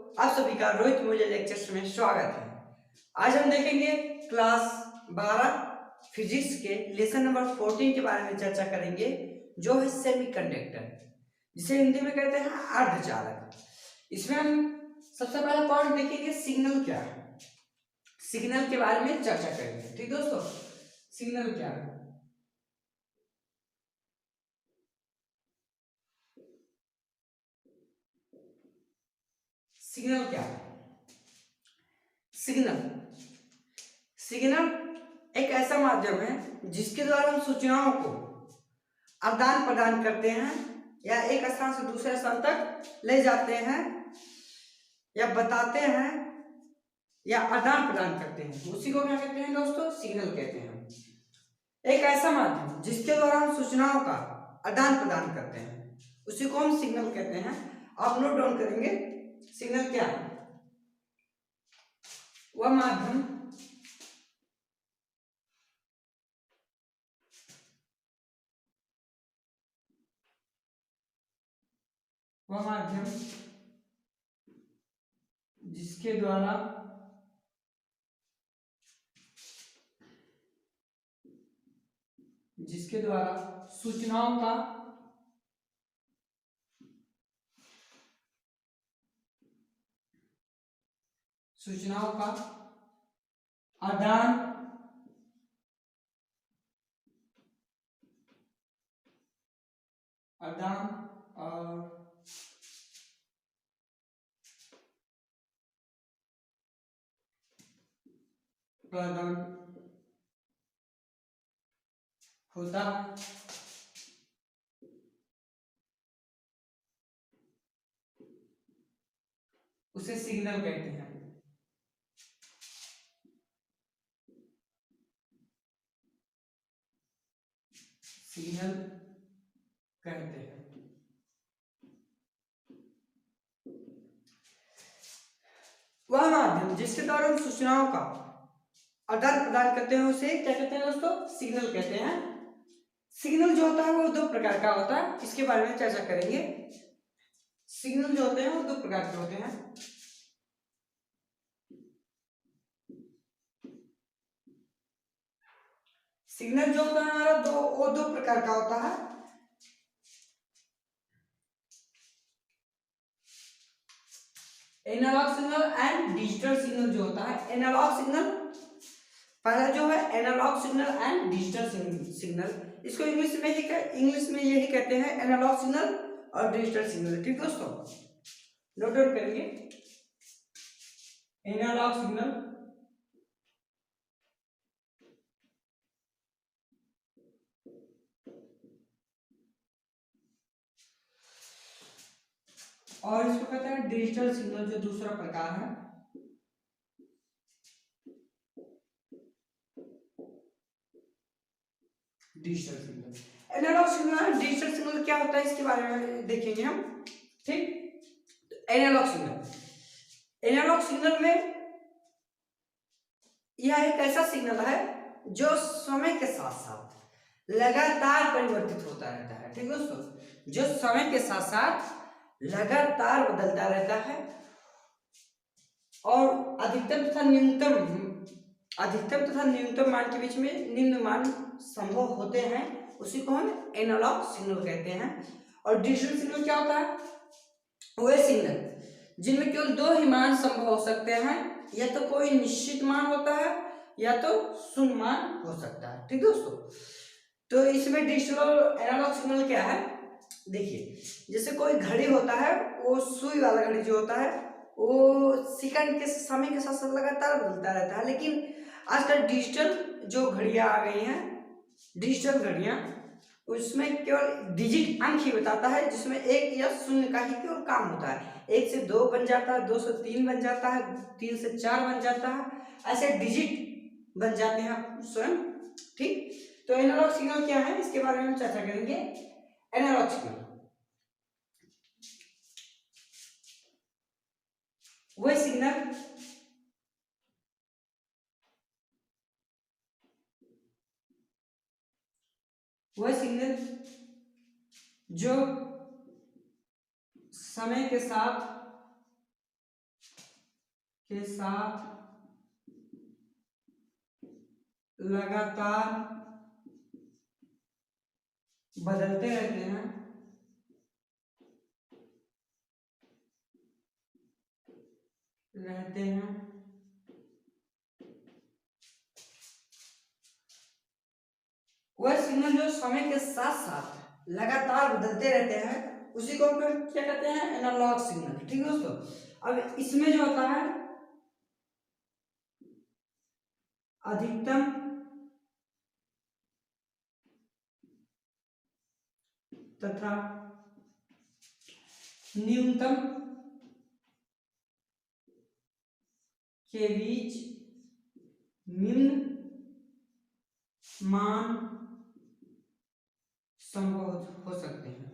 आप सभी का रोहित मूल्य लेक्चर्स में स्वागत है। आज हम देखेंगे क्लास 12 फिजिक्स के लेसन नंबर 14 के बारे में चर्चा करेंगे, जो है सेमीकंडक्टर, जिसे हिंदी में कहते हैं अर्धचालक। इसमें हम सबसे पहला पॉइंट देखेंगे सिग्नल क्या है, सिग्नल के बारे में चर्चा करेंगे। ठीक दोस्तों, सिग्नल क्या है? सिग्नल क्या है? सिग्नल सिग्नल एक ऐसा माध्यम है जिसके द्वारा हम सूचनाओं को आदान प्रदान करते हैं या एक स्थान से दूसरे स्थान तक ले जाते हैं या बताते हैं या आदान प्रदान करते हैं। उसी को क्या कहते हैं दोस्तों? सिग्नल कहते हैं। एक ऐसा माध्यम जिसके द्वारा हम सूचनाओं का आदान प्रदान करते हैं, उसी को हम सिग्नल कहते हैं। आप नोट डाउन करेंगे सिग्नल क्या है? वह माध्यम जिसके द्वारा सूचनाओं का आदान और प्रदान होता है, उसे सिग्नल कहते हैं। सिग्नल कहते हैं। वह माध्यम जिसके द्वारा हम सूचनाओं का आदान प्रदान करते हैं, उसे क्या कहते हैं दोस्तों? सिग्नल कहते हैं। सिग्नल जो होता है वो दो प्रकार का होता है, इसके बारे में चर्चा करेंगे। सिग्नल जो होते हैं वो दो प्रकार के होते हैं। सिग्नल जो होता है हमारा दो प्रकार का होता है। Analogue signal and digital signal जो होता है। एनालॉग सिग्नल पहला जो है analogue signal and digital signal, इसको इंग्लिश में यही कहते हैं, एनालॉग सिग्नल और डिजिटल सिग्नल। ठीक दोस्तों, नोट डाउन करेंगे एनालॉग सिग्नल और इसको कहते हैं डिजिटल सिग्नल, जो दूसरा प्रकार है। Digital signal, analogue signal, digital signal क्या होता है इसके बारे में देखेंगे हम। ठीक, एनालॉग सिग्नल में यह एक ऐसा सिग्नल है जो समय के साथ साथ लगातार परिवर्तित होता रहता है। ठीक दोस्तों, जो समय के साथ साथ लगातार बदलता रहता है और अधिकतम तथा न्यूनतम मान के बीच में निम्न मान संभव होते हैं, उसी को हम एनालॉग सिग्नल कहते हैं। और डिजिटल सिग्नल क्या होता है? वे सिग्नल जिनमें केवल दो ही मान संभव हो सकते हैं, या तो कोई निश्चित मान होता है या तो शून्य मान हो सकता है। ठीक दोस्तों, तो इसमें डिजिटल और एनालॉग सिग्नल क्या है? देखिए, जैसे कोई घड़ी होता है, वो सुई वाला घड़ी जो होता है वो सेकंड के समय के साथ साथ लगातार बदलता रहता है। लेकिन आजकल डिजिटल जो घड़ियां आ गई हैं, डिजिटल घड़ियां, उसमें केवल डिजिट अंक ही बताता है, जिसमें एक या शून्य का ही केवल काम होता है। 1 से 2 बन जाता है, 2 से 3 बन जाता है, 3 से 4 बन जाता है, ऐसे डिजिट बन जाते हैं स्वयं। ठीक, तो एनालॉग सिग्नल क्या है इसके बारे में हम चर्चा करेंगे। एनालॉग सिग्नल वह सिग्नल जो समय के साथ के साथ लगातार बदलते रहते हैं, वह सिग्नल जो समय के साथ साथ लगातार बदलते रहते हैं उसी को हम क्या कहते हैं, एनालॉग सिग्नल। ठीक है दोस्तों। अब इसमें जो होता है अधिकतम तथा न्यूनतम के बीच निम्न मान संभव हो सकते हैं,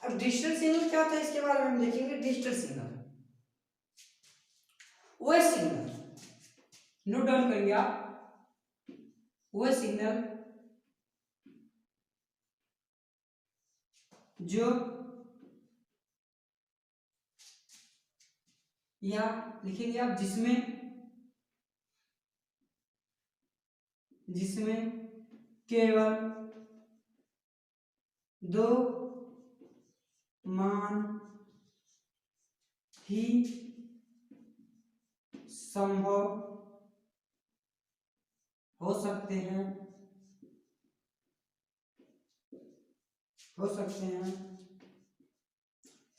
अब डिजिटल सिग्नल क्या होता है इसके बारे में हम देखेंगे। डिजिटल सिग्नल वह सिग्नल, नोट डाउन करिए आप, वह सिग्नल जो या लिखेंगे आप जिसमें केवल दो मान ही संभव हो सकते हैं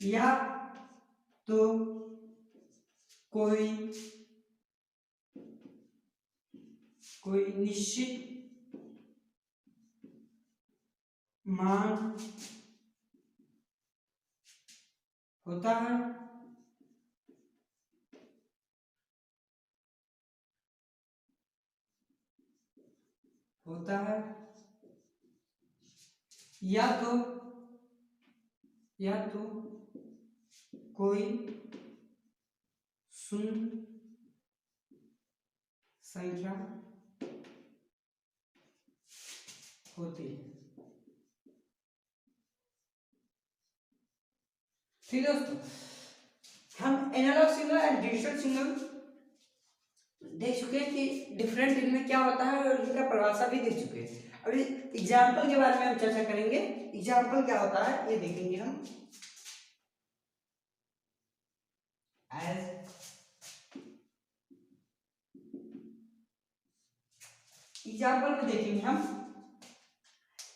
या तो कोई निश्चित मान होता है या तो कोई शून्य संख्या होती है। ठीक है दोस्तों, हम analogue signal and digital signal देख चुके हैं कि डिफरेंट इनमें क्या होता है और इनका परिभाषा भी देख चुके हैं। अभी एग्जाम्पल के बारे में हम चर्चा करेंगे। एग्जाम्पल क्या होता है ये देखेंगे हम। एग्जाम्पल में देखेंगे हम,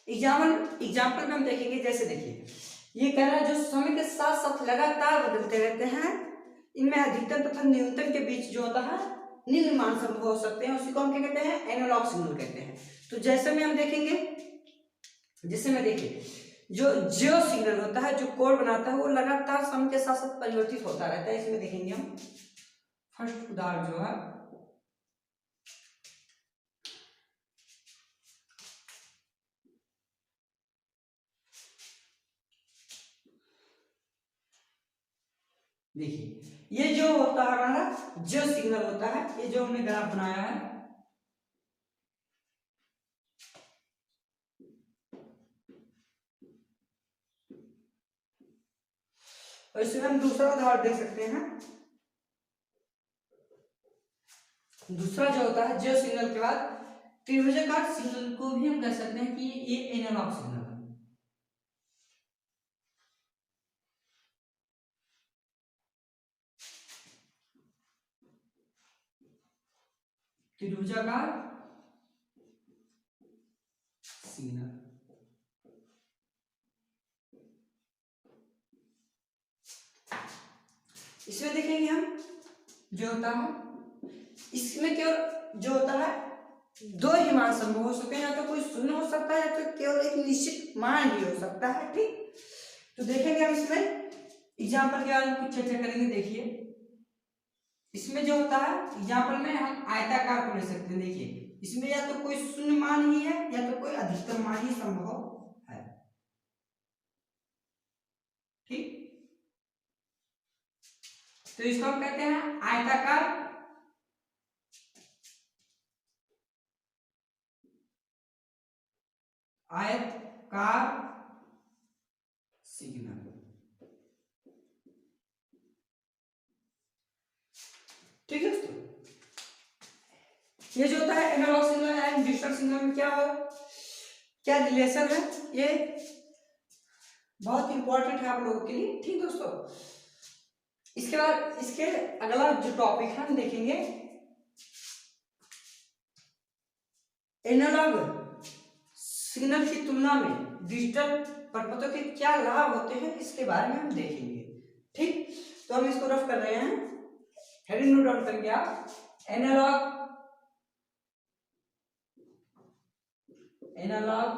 एग्जाम्पल में हम देखेंगे, जैसे देखिए ये कह रहा है जो समय के साथ साथ लगातार बदलते रहते हैं, इनमें अधिकतम तथा न्यूनतम के बीच जो होता है निम्न मान संभव हो सकते हैं, उसी को हम क्या कहते हैं, एनालॉग सिग्नल कहते हैं। तो जैसे में हम देखेंगे, जैसे में देखिए जो जियो सिग्नल होता है, जो कोड बनाता है, वो लगातार समय के साथ साथ परिवर्तित होता रहता है। इसमें देखेंगे हम फर्स्ट उदाहरण जो है, देखिए ये जो होता है हमारा जो सिग्नल होता है, ये जो हमने ग्राफ बनाया है, और इसमें हम दूसरा उदाहरण देख सकते हैं। दूसरा जो होता है जो सिग्नल के बाद त्रिभुजाकार सिग्नल को भी हम कह सकते हैं कि ये एनालॉग सिग्नल है। त्रिभुजाकार सिग्नल, इसमें देखेंगे हम जो होता है, इसमें केवल जो होता है दो ही मान संभव हो सकते हैं, या तो कोई शून्य हो सकता है या तो केवल एक निश्चित मान ही हो सकता है। ठीक, तो देखेंगे हम इसमें एग्जाम्पल के बारे में कुछ चर्चा करेंगे। देखिए इसमें जो होता है एग्जाम्पल में हम आयताकार को ले सकते हैं। देखिए इसमें या तो कोई शून्य मान ही है या तो कोई अधिकतम मान ही संभव है। ठीक, तो इसको हम कहते हैं आयताकार आयताकार सिग्नल। ठीक है दोस्तों, ये जो होता है analogue signal and digital signal में क्या रिलेशन है, ये बहुत इंपॉर्टेंट है आप लोगों के लिए। ठीक दोस्तों, इसके बाद इसके अगला जो टॉपिक है हम देखेंगे एनालॉग सिग्नल की तुलना में डिजिटल परिपथों के क्या लाभ होते हैं, इसके बारे में हम देखेंगे। ठीक, तो हम इसको रफ कर रहे हैं, हेडिंग नोट डाउन करेंगे आप। एनालॉग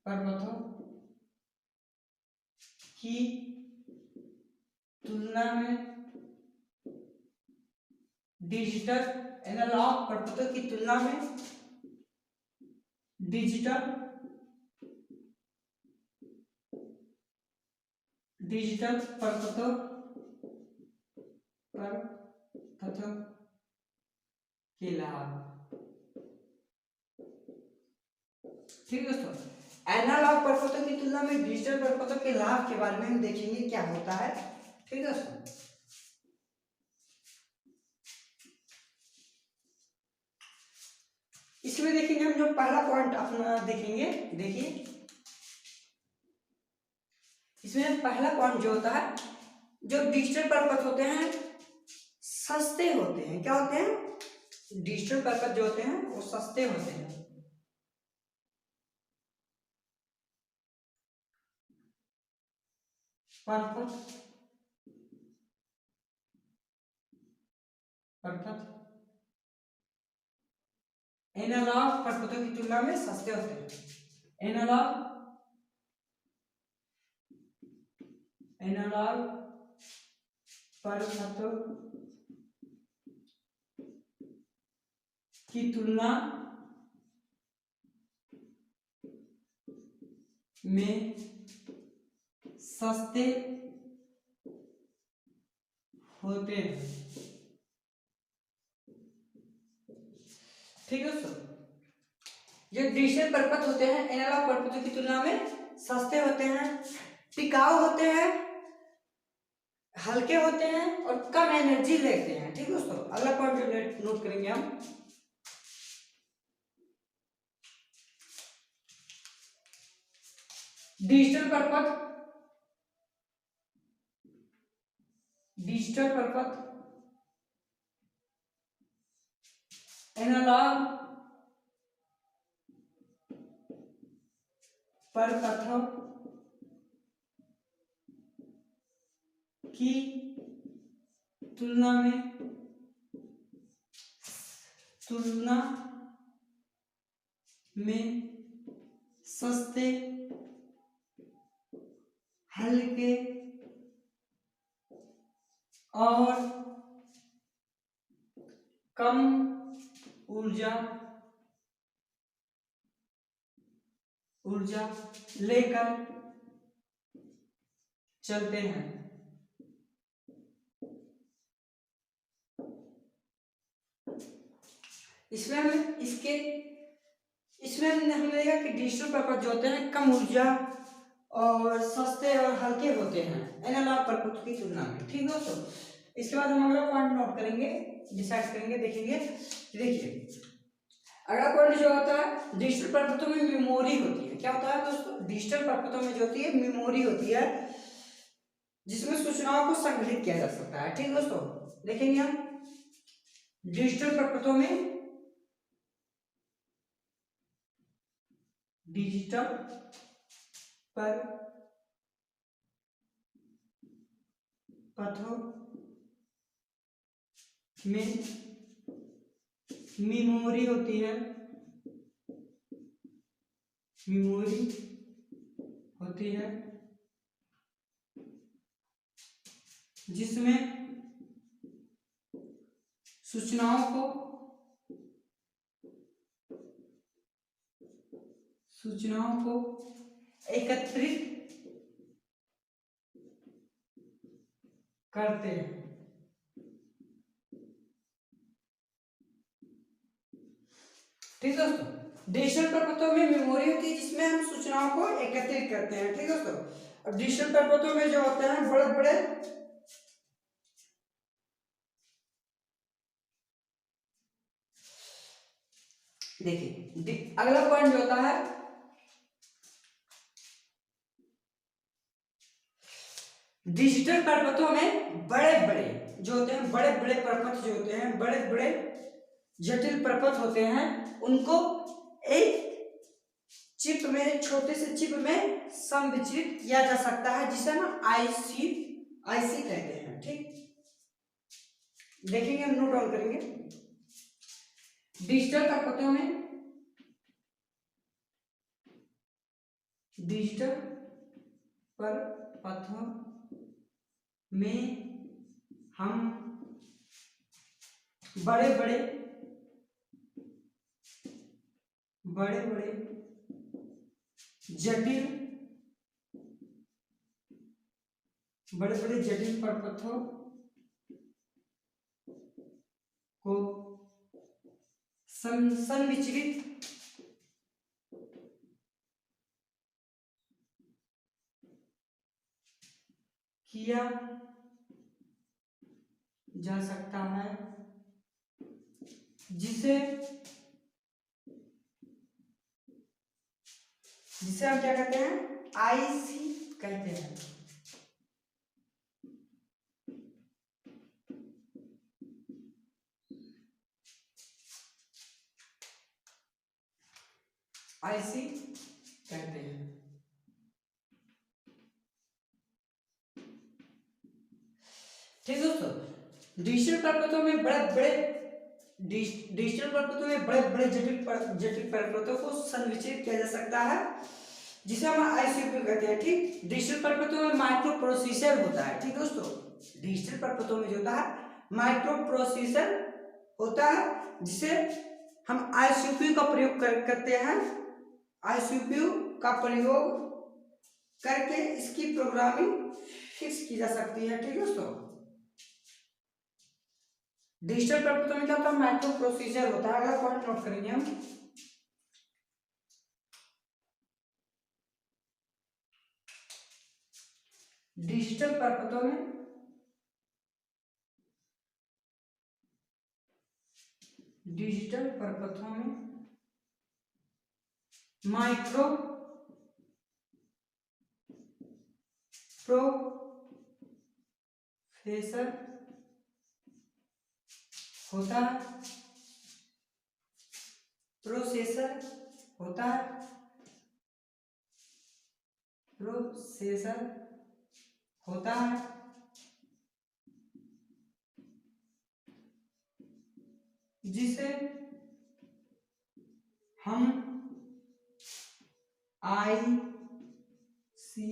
परिपथों की तुलना में डिजिटल एनालॉग परिपथों की तुलना में डिजिटल परिपथों के लाभ। ठीक दोस्तों, एनालॉग परिपथों की तुलना में डिजिटल परिपथों के लाभ के बारे में हम देखेंगे क्या होता है। ठीक दोस्तों, इसमें देखेंगे हम जो पहला पॉइंट अपना देखेंगे, देखिए इसमें पहला पॉइंट जो होता है, जो डिजिटल परिपथ होते हैं सस्ते होते हैं। क्या होते हैं? डिजिटल परिपथ जो होते हैं वो सस्ते होते हैं। परिपथ एनालॉग परिपथों की तुलना में सस्ते होते हैं। एनालॉग परिपथों की तुलना में सस्ते होते हैं। ठीक है दोस्तों, जो डिजिटल परिपथ होते हैं एनालॉग परिपथों की तुलना में सस्ते होते हैं, टिकाऊ होते हैं, हल्के होते हैं और कम एनर्जी लेते हैं। ठीक दोस्तों, अगला पॉइंट जो नोट करेंगे हम, डिजिटल परिपथ एनालॉग परिपथों की तुलना में सस्ते, हल्के और कम ऊर्जा लेकर चलते हैं। इसमें हमें लगेगा कि डिजिटल परिपथ जो होते हैं कम ऊर्जा और सस्ते और हल्के होते हैं एनालॉग परिपथ की तुलना में। ठीक दोस्तों, इसके बाद हम अगला पॉइंट नोट करेंगे, डिसाइड करेंगे, देखेंगे। देखिए अगला पॉइंट जो होता है, डिजिटल परिपथों में मेमोरी होती है। क्या होता है दोस्तों? डिजिटल परिपथों में जो होती है मेमोरी होती है, जिसमें सूचनाओं को संग्रहित किया जा सकता है। ठीक दोस्तों, देखेंगे हम डिजिटल परिपथों में मेमोरी होती है, जिसमें सूचनाओं को एकत्रित करते हैं। ठीक है दोस्तों। डिजिटल परपथों में मेमोरी होती है जिसमें हम सूचनाओं को एकत्रित करते हैं। ठीक है दोस्तों। अब डिजिटल परपथों में जो होते हैं बड़े बड़े देखिए अगला पॉइंट जो होता है डिजिटल परपथों में बड़े बड़े जो होते हैं, बड़े बड़े परपथ जो होते हैं, बड़े बड़े जटिल परपथ होते हैं, उनको एक चिप में, छोटे से चिप में संविचित किया जा सकता है जिसे हम आईसी कहते हैं। ठीक, देखेंगे, हम नोट डाउन करेंगे। डिजिटल परपथों में हम बड़े बड़े जटिल परपथों को संविचित किया जा सकता है जिसे हम क्या कहते हैं, आईसी कहते हैं। आईसी कहते हैं। ठीक दोस्तों, डिजिटल परपथों में बड़े बड़े जटिल परपथों को संविचित किया जा सकता है जिसे हम आईसीपीयू कहते हैं। ठीक, डिजिटल परपथों में माइक्रो प्रोसेसर होता है। ठीक दोस्तों, डिजिटल परपथों में जो होता है माइक्रो प्रोसेसर होता है जिसे हम आईसीपीयू का प्रयोग करते हैं। आईसीपीयू का प्रयोग करके इसकी प्रोग्रामिंग फिक्स की जा सकती है। ठीक दोस्तों, डिजिटल परपथों में क्या होता है, माइक्रो प्रोसेसर होता है। अगला पॉइंट नोट करेंगे हम। डिजिटल परपथों में माइक्रो प्रोसेसर होता है। जिसे हम आईसी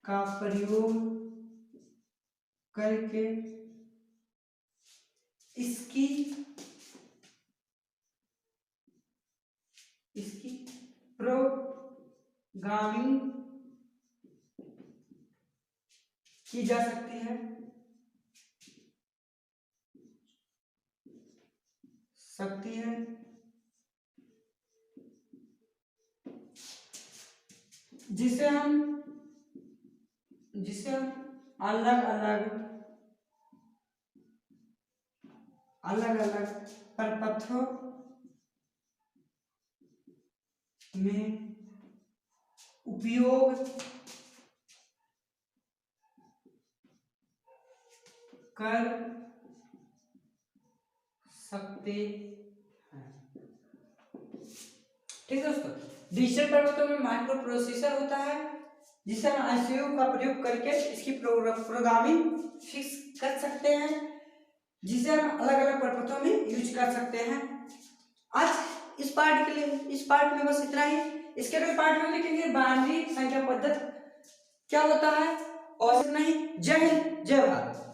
का प्रयोग करके इसकी प्रोग्रामिंग की जा सकती है। जिसे हम अलग अलग परपथों में उपयोग कर सकते हैं। ठीक है दोस्तों, डिजिटल परपथों में माइक्रो प्रोसेसर होता है जिसे हम आईसीयू का प्रयोग करके इसकी प्रोग्रामिंग फिक्स कर सकते हैं, जिसे हम अलग अलग परपथों में यूज कर सकते हैं। आज इस पार्ट में बस इतना ही। इसके अगले पार्ट में देखेंगे बाइनरी संख्या पद्धति क्या होता है, और नहीं। जय हिंद, जय भारत।